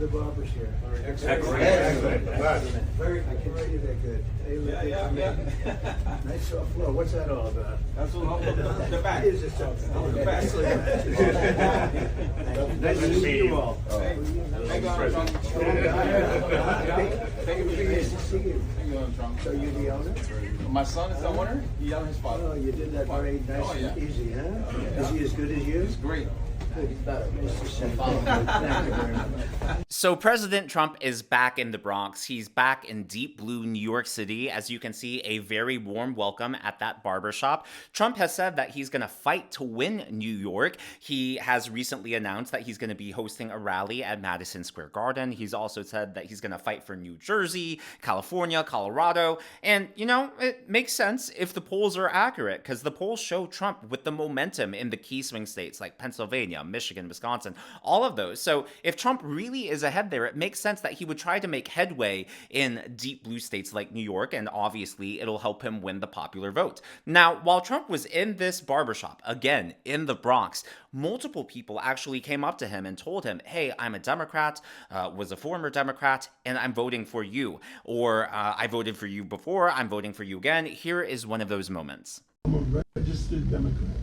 the barbers here? Excellent. Very, I can tell you they're good. They look good to me. Nice soft floor. What's that all about? That's all the back. Is it something? The back. Nice to meet you all. Thank you, Armstrong. Thank you for being here. Nice to see you. Thank you, Armstrong. So you're the owner? My son is the owner. He owns his father. Oh, you did that very nice Oh, yeah. and easy, huh? Is he as good as you? It's great. Nice to see you. Thank you very much. So President Trump is back in the Bronx. He's back in deep blue New York City. As you can see, a very warm welcome at that barbershop. Trump has said that he's going to fight to win New York. He has recently announced that he's going to be hosting a rally at Madison Square Garden. He's also said that he's going to fight for New Jersey, California, Colorado. And, you know, it makes sense if the polls are accurate, because the polls show Trump with the momentum in the key swing states like Pennsylvania, Michigan, Wisconsin, all of those. So if Trump really is ahead there, it makes sense that he would try to make headway in deep blue states like New York, and obviously it'll help him win the popular vote. Now, while Trump was in this barbershop, again, in the Bronx, multiple people actually came up to him and told him, hey, I'm a Democrat, was a former Democrat, and I'm voting for you. Or I voted for you before, I'm voting for you again. Here is one of those moments. I'm a registered Democrat.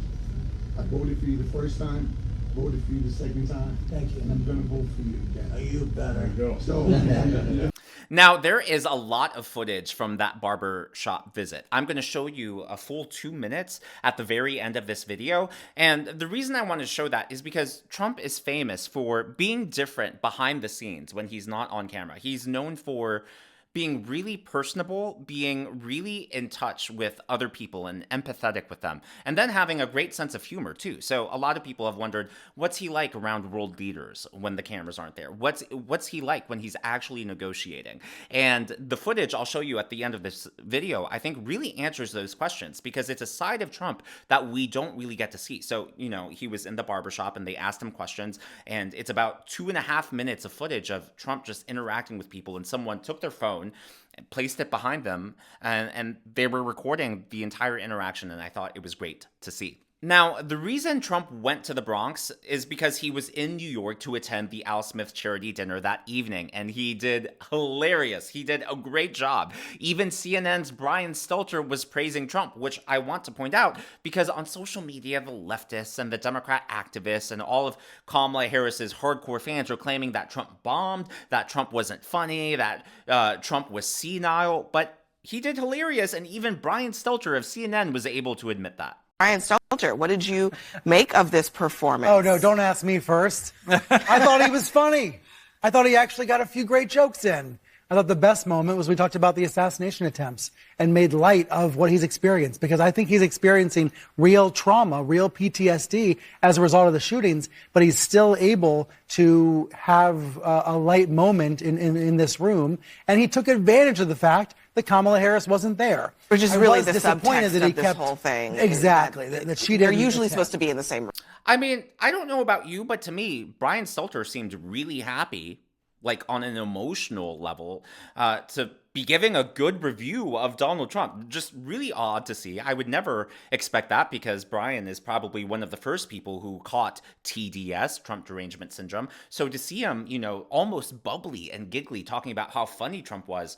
I voted for you the first time, voted for you the second time. Thank you. And I'm going to vote for you again. Are you better? So, Now, there is a lot of footage from that barber shop visit. I'm going to show you a full 2 minutes at the very end of this video. And the reason I want to show that is because Trump is famous for being different behind the scenes when he's not on camera. He's known for being really personable, being really in touch with other people and empathetic with them, and then having a great sense of humor too. So a lot of people have wondered, what's he like around world leaders when the cameras aren't there? What's he like when he's actually negotiating? And the footage I'll show you at the end of this video, I think really answers those questions, because it's a side of Trump that we don't really get to see. So, you know, he was in the barbershop and they asked him questions, and it's about 2.5 minutes of footage of Trump just interacting with people, and someone took their phone and placed it behind them, and they were recording the entire interaction, and I thought it was great to see. Now, the reason Trump went to the Bronx is because he was in New York to attend the Al Smith charity dinner that evening, and he did hilarious. He did a great job. Even CNN's Brian Stelter was praising Trump, which I want to point out because on social media, the leftists and the Democrat activists and all of Kamala Harris's hardcore fans were claiming that Trump bombed, that Trump wasn't funny, that Trump was senile, but he did hilarious, and even Brian Stelter of CNN was able to admit that. Brian Stelter, what did you make of this performance? Oh, no, don't ask me first. I thought he was funny. I thought he actually got a few great jokes in. I thought the best moment was we talked about the assassination attempts and made light of what he's experienced, because I think he's experiencing real trauma, real PTSD as a result of the shootings, but he's still able to have a light moment in this room. And he took advantage of the fact that Kamala Harris wasn't there. Which is I really was the disappointed subtext that he of this kept, whole thing. Exactly. That she They're didn't usually attend. supposed to be in the same room. I mean, I don't know about you, but to me, Brian Stelter seemed really happy, like on an emotional level, to be giving a good review of Donald Trump. Just really odd to see. I would never expect that, because Brian is probably one of the first people who caught TDS, Trump Derangement Syndrome. So to see him, you know, almost bubbly and giggly talking about how funny Trump was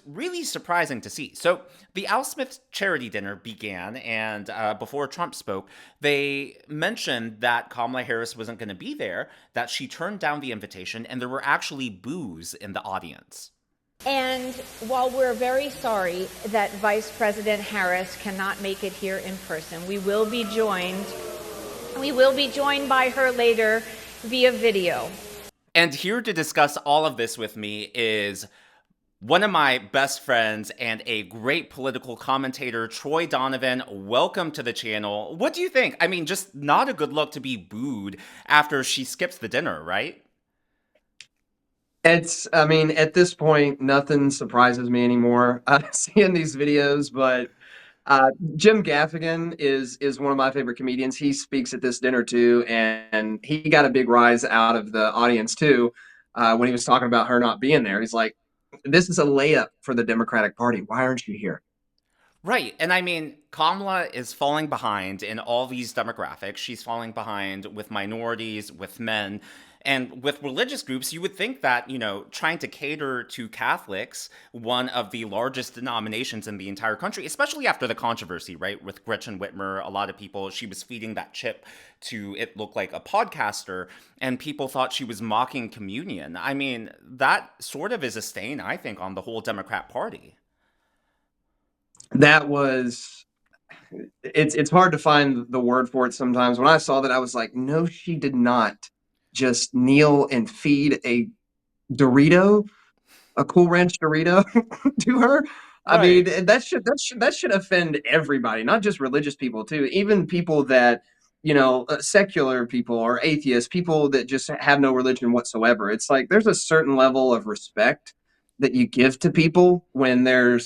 really surprising to see. So the Al Smith charity dinner began, and before Trump spoke, they mentioned that Kamala Harris wasn't going to be there, that she turned down the invitation, and there were actually boos in the audience. And while we're very sorry that Vice President Harris cannot make it here in person, we will be joined by her later via video. And here to discuss all of this with me is one of my best friends and a great political commentator, Troy Donovan. Welcome to the channel. What do you think? I mean, just not a good look to be booed after she skips the dinner, right? I mean, at this point, nothing surprises me anymore seeing these videos, but Jim Gaffigan is one of my favorite comedians. He speaks at this dinner too, and he got a big rise out of the audience too when he was talking about her not being there. He's like, this is a layup for the Democratic Party. Why aren't you here? Right. And I mean, Kamala is falling behind in all these demographics. She's falling behind with minorities, with men. And with religious groups, you would think that, trying to cater to Catholics, one of the largest denominations in the entire country, especially after the controversy, right, with Gretchen Whitmer, a lot of people, she was feeding that chip to it look like a podcaster, and people thought she was mocking communion. I mean, that sort of is a stain, I think, on the whole Democrat Party. That was, it's hard to find the word for it sometimes. When I saw that, I was like, no, she did not just kneel and feed a Dorito, a Cool Ranch Dorito to her. I Right. mean, that should offend everybody, not just religious people too, even people that, secular people or atheists, people that just have no religion whatsoever. It's like there's a certain level of respect that you give to people when they're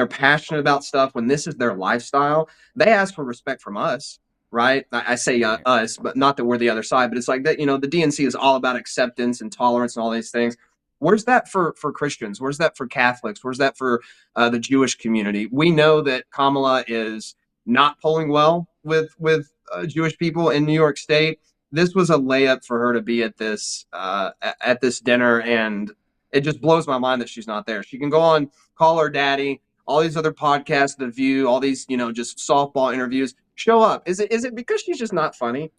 passionate about stuff, when this is their lifestyle. They ask for respect from us, right? I say Right. us, but not that we're the other side. But it's like that, the DNC is all about acceptance and tolerance and all these things. Where's that for Christians? Where's that for Catholics? Where's that for the Jewish community? We know that Kamala is not polling well with Jewish people in New York State. This was a layup for her to be at this dinner, and it just blows my mind that she's not there. She can go on Call Her Daddy, all these other podcasts, The View, all these just softball interviews. Show up. Is it because she's just not funny?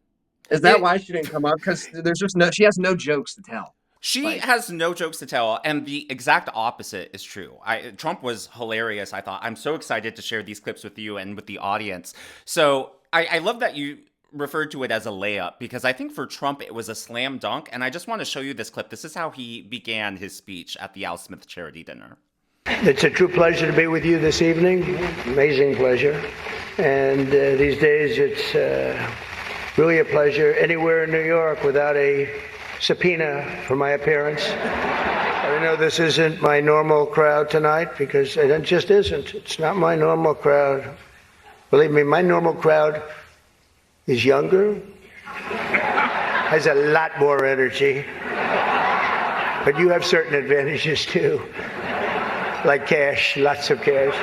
Is that why she didn't come up? Because she has no jokes to tell. She has no jokes to tell, and the exact opposite is true. Trump was hilarious, I thought. I'm so excited to share these clips with you and with the audience. So I love that you referred to it as a layup, because I think for Trump it was a slam dunk, and I just want to show you this clip. This is how he began his speech at the Al Smith charity dinner. It's a true pleasure to be with you this evening. Amazing pleasure. And these days it's really a pleasure anywhere in New York without a subpoena for my appearance. I know this isn't my normal crowd tonight, because it just isn't. It's not my normal crowd. Believe me, my normal crowd is younger, has a lot more energy, but you have certain advantages too, like cash, lots of cash.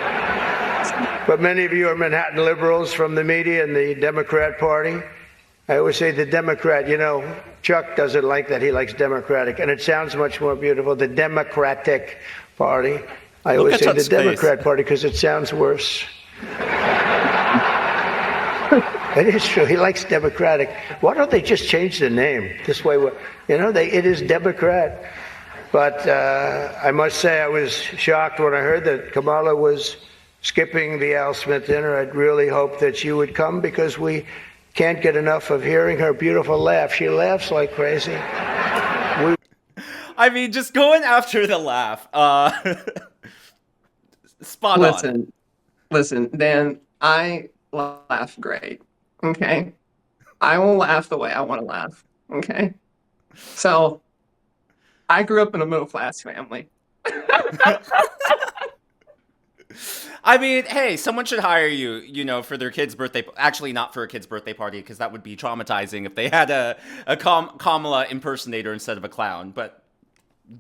But many of you are Manhattan liberals from the media and the Democrat Party. I always say the Democrat, Chuck doesn't like that. He likes Democratic, and it sounds much more beautiful. The Democratic Party. I always say the Democrat Party because it sounds worse. It is true. He likes Democratic. Why don't they just change the name? This way, it is Democrat. But I must say I was shocked when I heard that Kamala was skipping the Al Smith dinner. I'd really hoped that she would come, because we can't get enough of hearing her beautiful laugh. She laughs like crazy. I mean, just going after the laugh. Spot on. Listen, Dan, I laugh great. Okay? I will laugh the way I want to laugh. Okay? So, I grew up in a middle-class family. I mean, hey, someone should hire you, for their kid's birthday. Actually, not for a kid's birthday party, because that would be traumatizing if they had a Kamala impersonator instead of a clown. But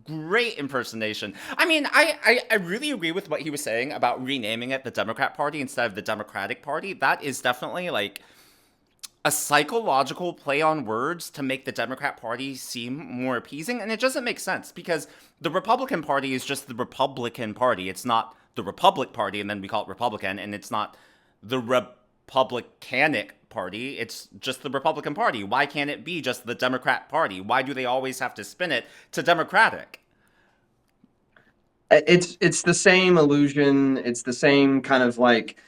great impersonation. I mean, I really agree with what he was saying about renaming it the Democrat Party instead of the Democratic Party. That is definitely like a psychological play on words to make the Democrat Party seem more appeasing. And it doesn't make sense, because the Republican Party is just the Republican Party. It's not the Republic Party, and then we call it Republican, and it's not the Republicanic Party. It's just the Republican Party. Why can't it be just the Democrat Party? Why do they always have to spin it to Democratic? It's the same illusion. It's the same kind of like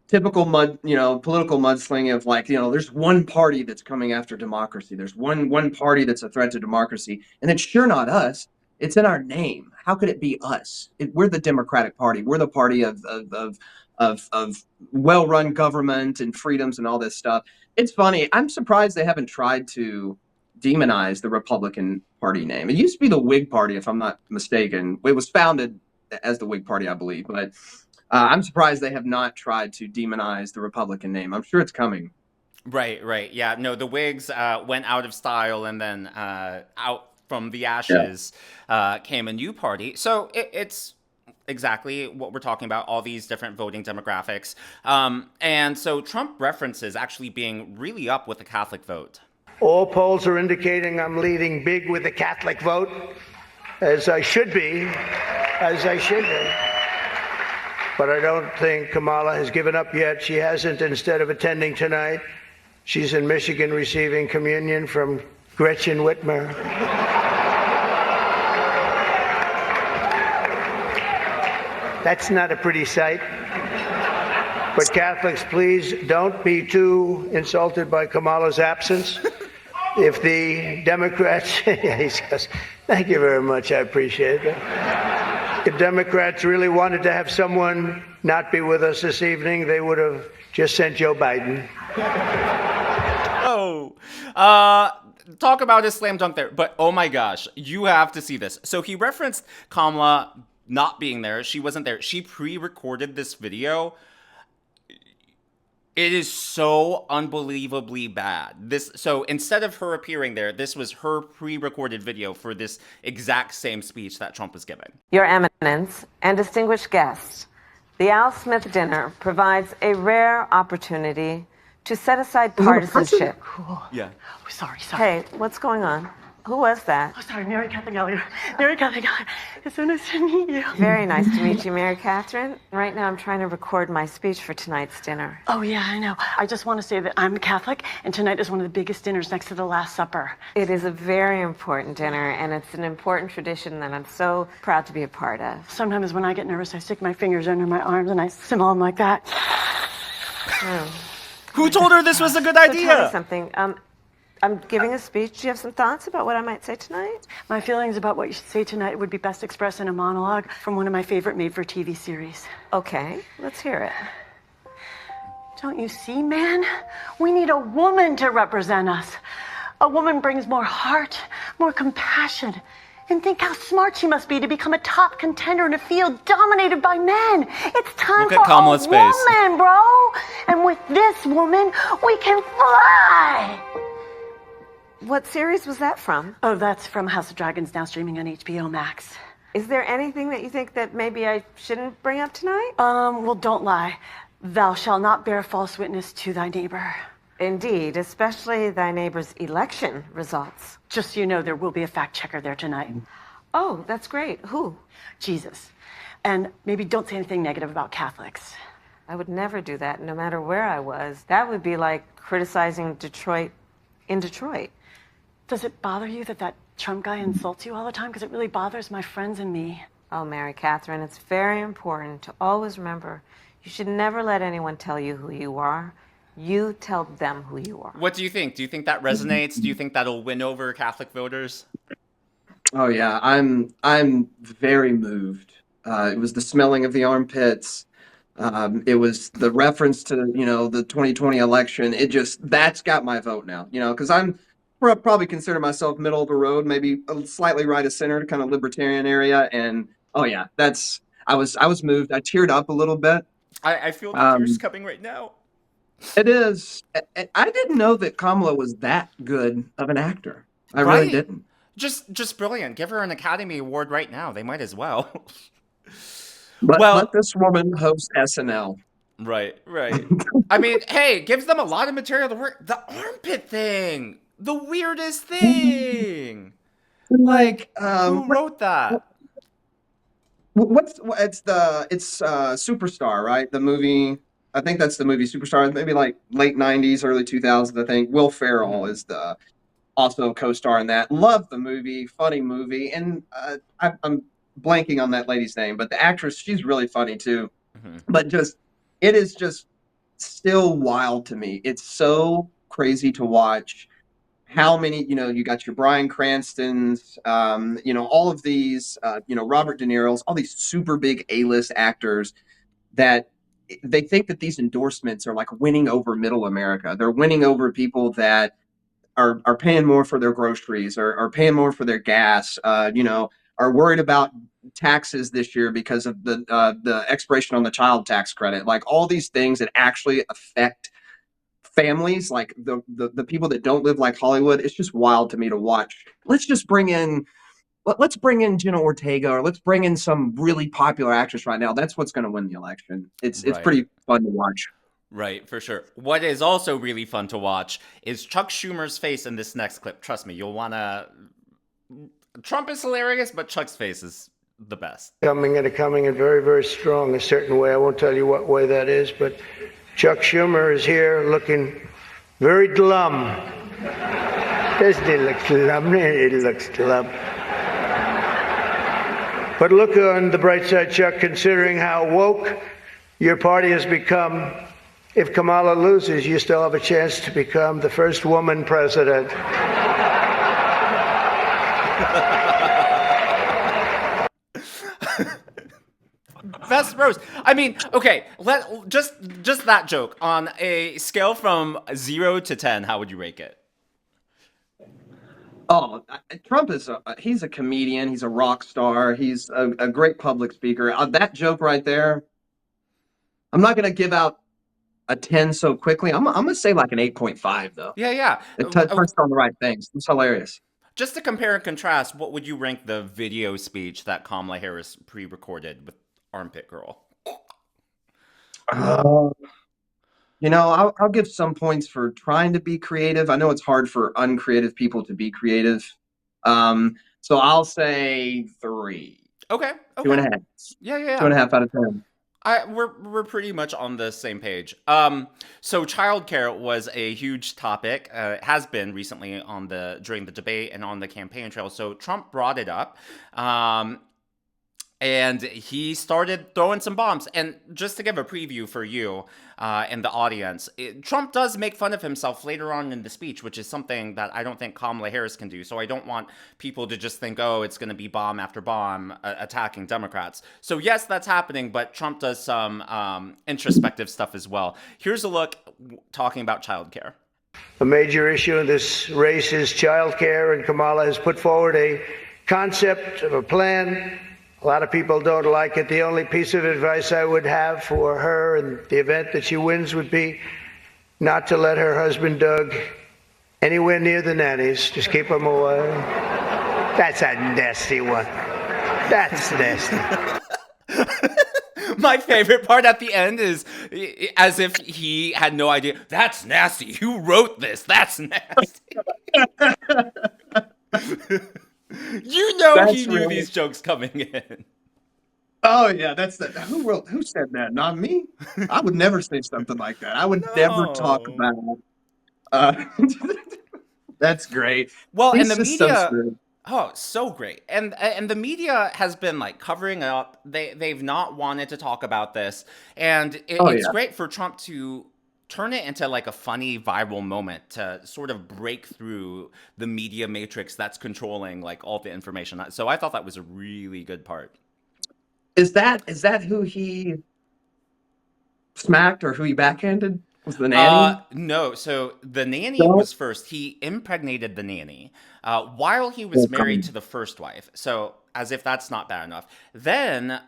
typical political mudslinging of like, there's one party that's coming after democracy. There's one party that's a threat to democracy, and it's sure not us. It's in our name. How could it be us? We're the Democratic Party. We're the party of well-run government and freedoms and all this stuff. It's funny. I'm surprised they haven't tried to demonize the Republican Party name. It used to be the Whig Party, if I'm not mistaken. It was founded as the Whig Party, I believe. But I'm surprised they have not tried to demonize the Republican name. I'm sure it's coming. Right. Yeah, no, the Whigs went out of style, and then out from the ashes came a new party. So it's exactly what we're talking about, all these different voting demographics. And so Trump references actually being really up with the Catholic vote. All polls are indicating I'm leading big with the Catholic vote, as I should be, But I don't think Kamala has given up yet. She hasn't. Instead of attending tonight, she's in Michigan receiving communion from Gretchen Whitmer. That's not a pretty sight. But Catholics, please don't be too insulted by Kamala's absence. If the Democrats, he says, thank you very much, I appreciate it. If Democrats really wanted to have someone not be with us this evening, they would have just sent Joe Biden. Oh, talk about his slam dunk there, but oh my gosh, you have to see this. So he referenced Kamala not being there. She wasn't there. She pre-recorded this video. It is so unbelievably bad. So instead of her appearing there, this was her pre-recorded video for this exact same speech that Trump was giving. Your Eminence and distinguished guests, the Al Smith dinner provides a rare opportunity to set aside partisanship. Cool. Yeah. Oh, sorry. Hey, what's going on? Who was that? Oh, sorry, Mary Catherine Gallagher. Mary Catherine Gallagher. It's so nice to meet you. Very nice to meet you, Mary Catherine. Right now I'm trying to record my speech for tonight's dinner. Oh, yeah, I know. I just want to say that I'm a Catholic, and tonight is one of the biggest dinners next to the Last Supper. It is a very important dinner, and it's an important tradition that I'm so proud to be a part of. Sometimes when I get nervous, I stick my fingers under my arms and I simmer them like that. Who told her this was a good So tell me idea? something. I'm giving a speech. Do you have some thoughts about what I might say tonight? My feelings about what you should say tonight would be best expressed in a monologue from one of my favorite made-for-TV series. Okay, let's hear it. Don't you see, man? We need a woman to represent us. A woman brings more heart, more compassion. And think how smart she must be to become a top contender in a field dominated by men. It's time Look for at Kamala's a face. woman, bro. And with this woman, we can fly. What series was that from? Oh, that's from House of Dragons, now streaming on HBO Max. Is there anything that you think that maybe I shouldn't bring up tonight? Well, don't lie. Thou shalt not bear false witness to thy neighbor. Indeed, especially thy neighbor's election results. Just so you know, there will be a fact checker there tonight. Oh, that's great. Who? Jesus. And maybe don't say anything negative about Catholics. I would never do that, no matter where I was. That would be like criticizing Detroit in Detroit. Does it bother you that Trump guy insults you all the time? Because it really bothers my friends and me. Oh, Mary Catherine, it's very important to always remember you should never let anyone tell you who you are. You tell them who you are. What do you think? Do you think that resonates? Do you think that'll win over Catholic voters? Oh yeah, I'm very moved. It was the smelling of the armpits. It was the reference to the 2020 election. That's got my vote now. Because I'm probably consider myself middle of the road, maybe slightly right of center, kind of libertarian area. And oh yeah, I was moved. I teared up a little bit. I feel the tears coming right now. It is. I didn't know that Kamala was that good of an actor. I really didn't. Just brilliant. Give her an Academy Award right now. They might as well. Let this woman host SNL. Right. I mean, hey, gives them a lot of material to work. The armpit thing, the weirdest thing. Like, who wrote that? It's Superstar, right? The movie. I think that's the movie Superstar. Maybe like late 90s, early 2000s. I think Will Ferrell is also co-star in that. Love the movie, funny movie, and I'm blanking on that lady's name, but the actress, she's really funny too. Mm-hmm. But it is just still wild to me. It's so crazy to watch how many, you got your Bryan Cranstons, all of these, Robert De Niro's, all these super big A-list actors that they think that these endorsements are like winning over middle America. They're winning over people that are paying more for their groceries or are paying more for their gas, are worried about taxes this year because of the expiration on the child tax credit. Like all these things that actually affect families, like the people that don't live like Hollywood. It's just wild to me to watch. Let's bring in Jenna Ortega, or let's bring in some really popular actress right now. That's what's going to win the election. It's pretty fun to watch. Right, for sure. What is also really fun to watch is Chuck Schumer's face in this next clip. Trust me, you'll wanna. Trump is hilarious, but Chuck's face is the best. Coming in very, very strong, a certain way. I won't tell you what way that is, but Chuck Schumer is here looking very glum. Doesn't he look glum? He looks glum. But look on the bright side, Chuck, considering how woke your party has become. If Kamala loses, you still have a chance to become the first woman president. Best roast. I mean, okay, just that joke on a scale from 0 to 10. How would you rate it? Oh, Trump is he's a comedian. He's a rock star. He's a great public speaker. That joke right there, I'm not going to give out a 10 so quickly. I'm going to say like an 8.5 though. Yeah. It touched on the right things. It's hilarious. Just to compare and contrast, what would you rank the video speech that Kamala Harris pre-recorded with Armpit Girl? You know, I'll give some points for trying to be creative. I know it's hard for uncreative people to be creative. So I'll say 3. Okay. 2.5. Yeah. 2.5 out of 10. We're pretty much on the same page. So childcare was a huge topic. It has been recently during the debate and on the campaign trail. So Trump brought it up. And he started throwing some bombs. And just to give a preview for you and the audience, Trump does make fun of himself later on in the speech, which is something that I don't think Kamala Harris can do. So I don't want people to just think, oh, it's going to be bomb after bomb attacking Democrats. So yes, that's happening, but Trump does some introspective stuff as well. Here's a look talking about childcare. A major issue in this race is childcare, and Kamala has put forward a concept of a plan. A lot of people don't like it. The only piece of advice I would have for her in the event that she wins would be not to let her husband, Doug, anywhere near the nannies. Just keep him away. That's a nasty one. That's nasty. My favorite part at the end is as if he had no idea. That's nasty. Who wrote this? That's nasty. You know That's he knew really... these jokes coming in. Oh yeah, who said that? Not me. I would never say something like that. I would never talk about That's great. Well, He's and the just media so great. And the media has been like covering up. They've not wanted to talk about this. And it's great for Trump to turn it into like a funny viral moment to sort of break through the media matrix that's controlling like all the information. So I thought that was a really good part. Is that who he smacked or who he backhanded? Was the nanny? No. So the nanny was first. He impregnated the nanny while he was married to the first wife. So as if that's not bad enough. Then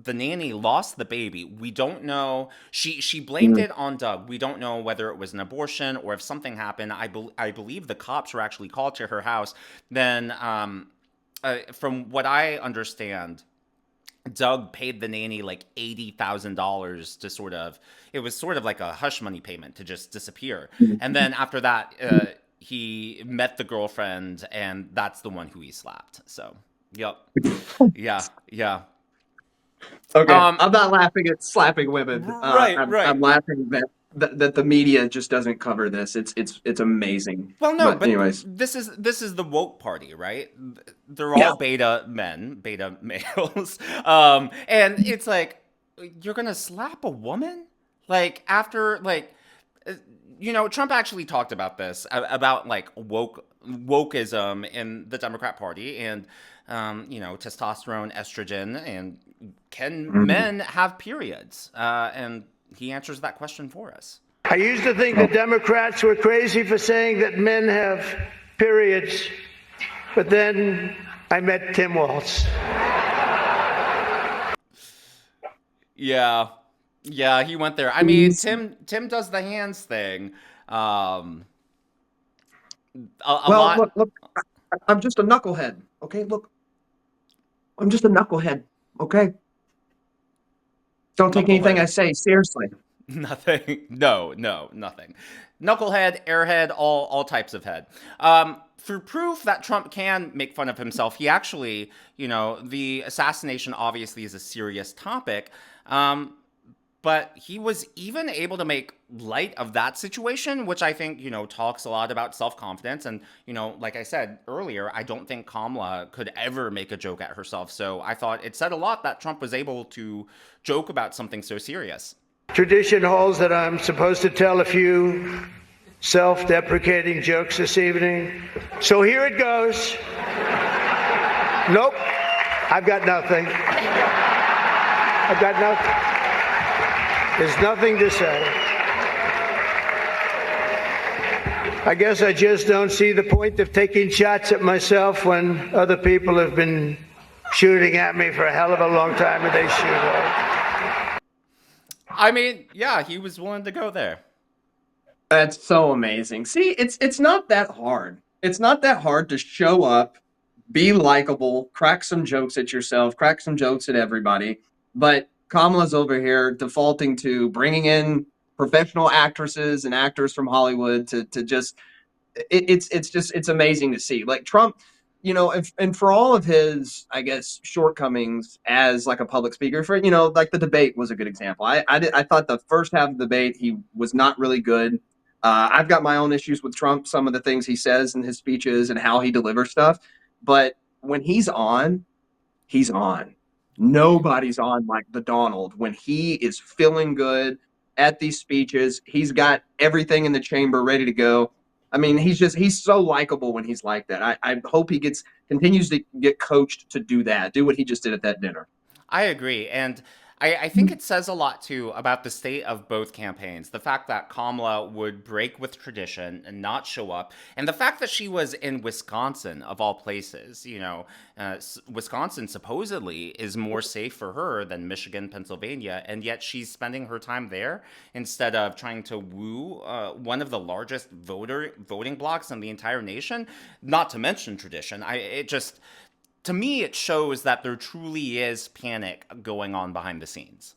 the nanny lost the baby. We don't know. She blamed it on Doug. We don't know whether it was an abortion or if something happened. I believe the cops were actually called to her house. Then, from what I understand, Doug paid the nanny like $80,000 to sort of. It was sort of like a hush money payment to just disappear. And then after that, he met the girlfriend, and that's the one who he slapped. So, yep, yeah. Okay, I'm not laughing at slapping women. Right. I'm laughing that the media just doesn't cover this. It's amazing. Well, no, but anyways, this is the woke party, right? They're all beta males, and it's like you're gonna slap a woman, like after like. Trump actually talked about this, about like wokeism in the Democrat Party and, testosterone, estrogen, and can men have periods? And he answers that question for us. I used to think the Democrats were crazy for saying that men have periods, but then I met Tim Walz. Yeah, he went there. I mean, Tim does the hands thing. Lot. Look, I'm just a knucklehead. Okay, look, I'm just a knucklehead. Okay, don't take anything I say seriously. Nothing. No, nothing. Knucklehead, airhead, all types of head. For proof that Trump can make fun of himself, he actually, the assassination obviously is a serious topic, but he was even able to make light of that situation, which I think, talks a lot about self-confidence. And, like I said earlier, I don't think Kamala could ever make a joke at herself. So I thought it said a lot that Trump was able to joke about something so serious. Tradition holds that I'm supposed to tell a few self-deprecating jokes this evening. So here it goes. Nope, I've got nothing. I've got nothing. There's nothing to say. I guess I just don't see the point of taking shots at myself when other people have been shooting at me for a hell of a long time and they shoot at. I mean, yeah, he was willing to go there. That's so amazing. See, it's not that hard. It's not that hard to show up, be likable, crack some jokes at yourself, crack some jokes at everybody. But Kamala's over here defaulting to bringing in professional actresses and actors from Hollywood to just it's amazing to see. Like Trump, and for all of his, I guess, shortcomings as like a public speaker, for like the debate was a good example. I thought the first half of the debate he was not really good. I've got my own issues with Trump, some of the things he says in his speeches and how he delivers stuff. But when he's on, he's on. Nobody's on like the Donald when he is feeling good at these speeches. He's got everything in the chamber ready to go. I mean, he's so likable when he's like that. I hope he continues to get coached to do that, do what he just did at that dinner. I agree. And I think it says a lot, too, about the state of both campaigns. The fact that Kamala would break with tradition and not show up. And the fact that she was in Wisconsin, of all places. Wisconsin supposedly is more safe for her than Michigan, Pennsylvania. And yet she's spending her time there instead of trying to woo one of the largest voting blocs in the entire nation. Not to mention tradition. To me, it shows that there truly is panic going on behind the scenes.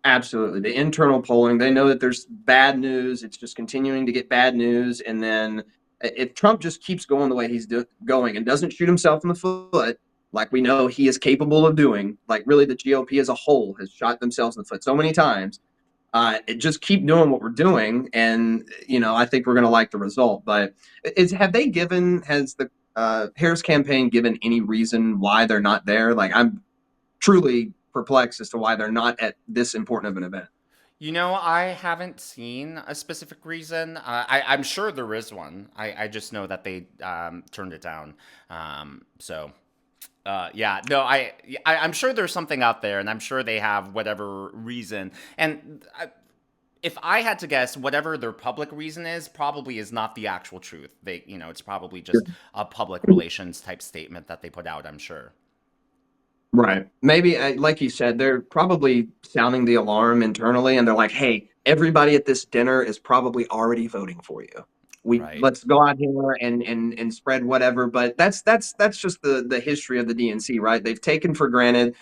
Absolutely. The internal polling, they know that there's bad news. It's just continuing to get bad news. And then if Trump just keeps going the way he's going and doesn't shoot himself in the foot, like we know he is capable of doing, like really the GOP as a whole has shot themselves in the foot so many times, just keep doing what we're doing. And, I think we're going to like the result. But has the Harris campaign given any reason why they're not there? Like, I'm truly perplexed as to why they're not at this important of an event. I haven't seen a specific reason. I'm sure there is one. I just know that they turned it down. I'm sure there's something out there, and I'm sure they have whatever reason. And if I had to guess, whatever their public reason is, probably is not the actual truth. It's probably just a public relations type statement that they put out, I'm sure. Right. Maybe, like you said, they're probably sounding the alarm internally, and they're like, hey, everybody at this dinner is probably already voting for you. Let's go out here and spread whatever. But that's just the history of the DNC, right? They've taken for granted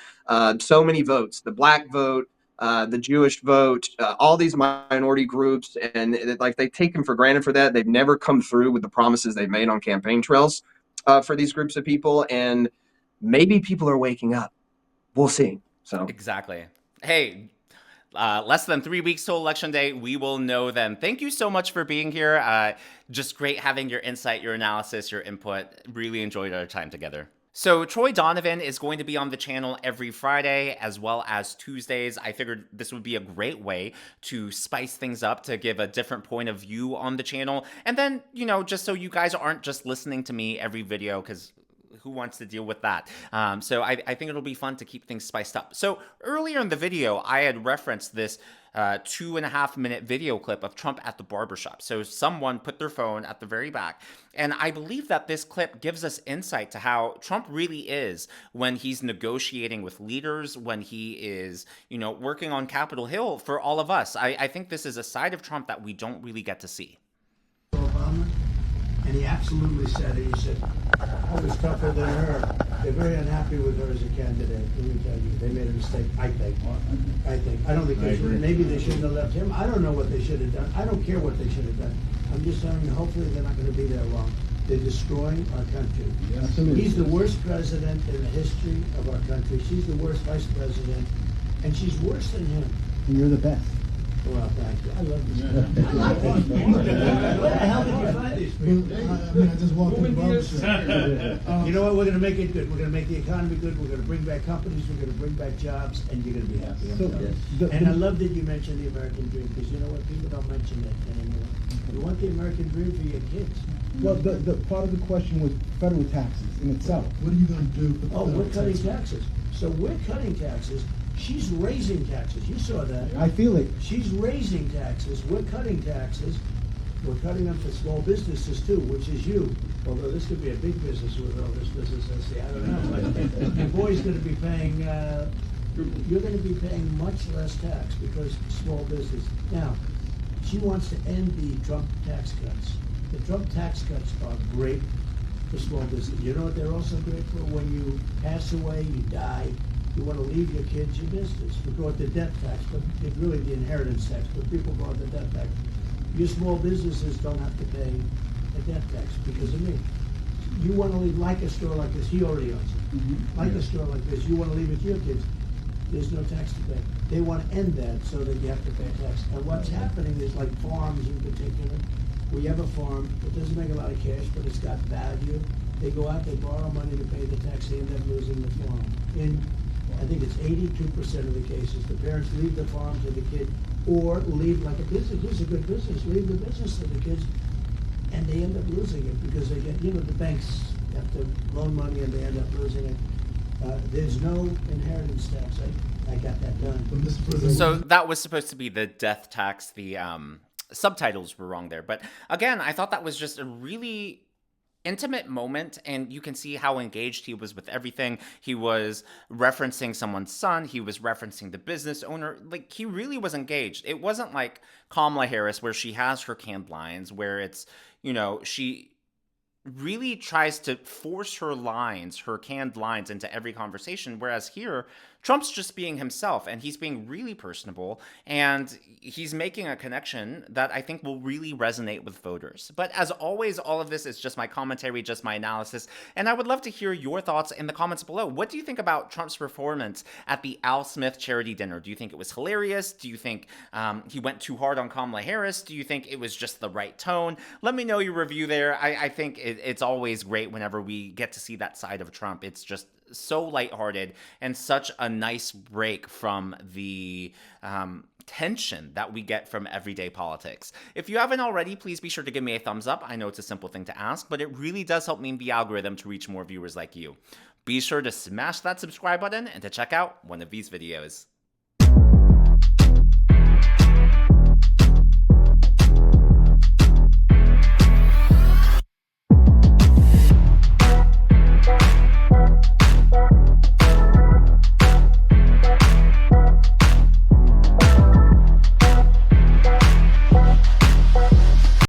so many votes, the black vote, the Jewish vote, all these minority groups, and they've taken for granted for that. They've never come through with the promises they've made on campaign trails for these groups of people. And maybe people are waking up. We'll see. So exactly. Hey, less than 3 weeks till Election Day. We will know then. Thank you so much for being here. Just great having your insight, your analysis, your input. Really enjoyed our time together. So Troy Donovan is going to be on the channel every Friday as well as Tuesdays. I figured this would be a great way to spice things up, to give a different point of view on the channel. And then, just so you guys aren't just listening to me every video, because who wants to deal with that? So I think it'll be fun to keep things spiced up. So earlier in the video, I had referenced this 2.5-minute video clip of Trump at the barbershop. So someone put their phone at the very back. And I believe that this clip gives us insight to how Trump really is when he's negotiating with leaders, when he is, working on Capitol Hill for all of us. I think this is a side of Trump that we don't really get to see. Obama, and he absolutely said it. He said, I was tougher than her. They're very unhappy with her as a candidate. Let me tell you, they made a mistake. I think. I don't think they should. Maybe they shouldn't have left him. I don't know what they should have done. I don't care what they should have done. I'm just telling you. Hopefully, they're not going to be there long. They're destroying our country. Absolutely. He's the worst president in the history of our country. She's the worst vice president, and she's worse than him. And you're the best. Well, thank you. I love this. Where the hell did you find these people? I just walked in the barbershop. You know what? We're going to make it good. We're going to make the economy good. We're going to bring back companies. We're going to bring back jobs, and you're going to be happy. And I love that you mentioned the American dream, because you know what? People don't mention it anymore. You want the American dream for your kids. Well, the part of the question was federal taxes in itself. What are you going to do for the Oh, we're federal cutting taxes. So we're cutting taxes. She's raising taxes. You saw that. I feel it. She's raising taxes. We're cutting taxes. We're cutting them for small businesses too, which is you. Although this could be a big business with all this business, I see. I don't know. But your boy's going to be paying. You're going to be paying much less tax because small business. Now, she wants to end the Trump tax cuts. The Trump tax cuts are great for small business. You know what they're also great for? When you pass away, you die. You want to leave your kids your business. We call it the death tax, but it's really the inheritance tax, but people call it the death tax. Your small businesses don't have to pay a death tax because of me. You want to leave like a store like this, he already owns it. Like a store like this, you want to leave it to your kids. There's no tax to pay. They want to end that so that you have to pay tax. And what's happening is like farms in particular. We have a farm, it doesn't make a lot of cash, but it's got value. They go out, they borrow money to pay the tax, they end up losing the farm. I think it's 82% of the cases. The parents leave the farm to the kid or leave like a business. This is a good business. Leave the business to the kids and they end up losing it because they get, the banks have to loan money and they end up losing it. There's no inheritance tax. I got that done. So that was supposed to be the death tax. The subtitles were wrong there. But again, I thought that was just a really intimate moment, and you can see how engaged he was with everything. He was referencing someone's son. He was referencing the business owner. Like, he really was engaged. It wasn't like Kamala Harris, where she has her canned lines, where it's, she really tries to force her canned lines into every conversation, whereas here, Trump's just being himself, and he's being really personable, and he's making a connection that I think will really resonate with voters. But as always, all of this is just my commentary, just my analysis, and I would love to hear your thoughts in the comments below. What do you think about Trump's performance at the Al Smith charity dinner? Do you think it was hilarious? Do you think he went too hard on Kamala Harris? Do you think it was just the right tone? Let me know your review there. I think it's always great whenever we get to see that side of Trump. It's just so lighthearted and such a nice break from the tension that we get from everyday politics. If you haven't already, please be sure to give me a thumbs up. I know it's a simple thing to ask, but it really does help me in the algorithm to reach more viewers like you. Be sure to smash that subscribe button and to check out one of these videos.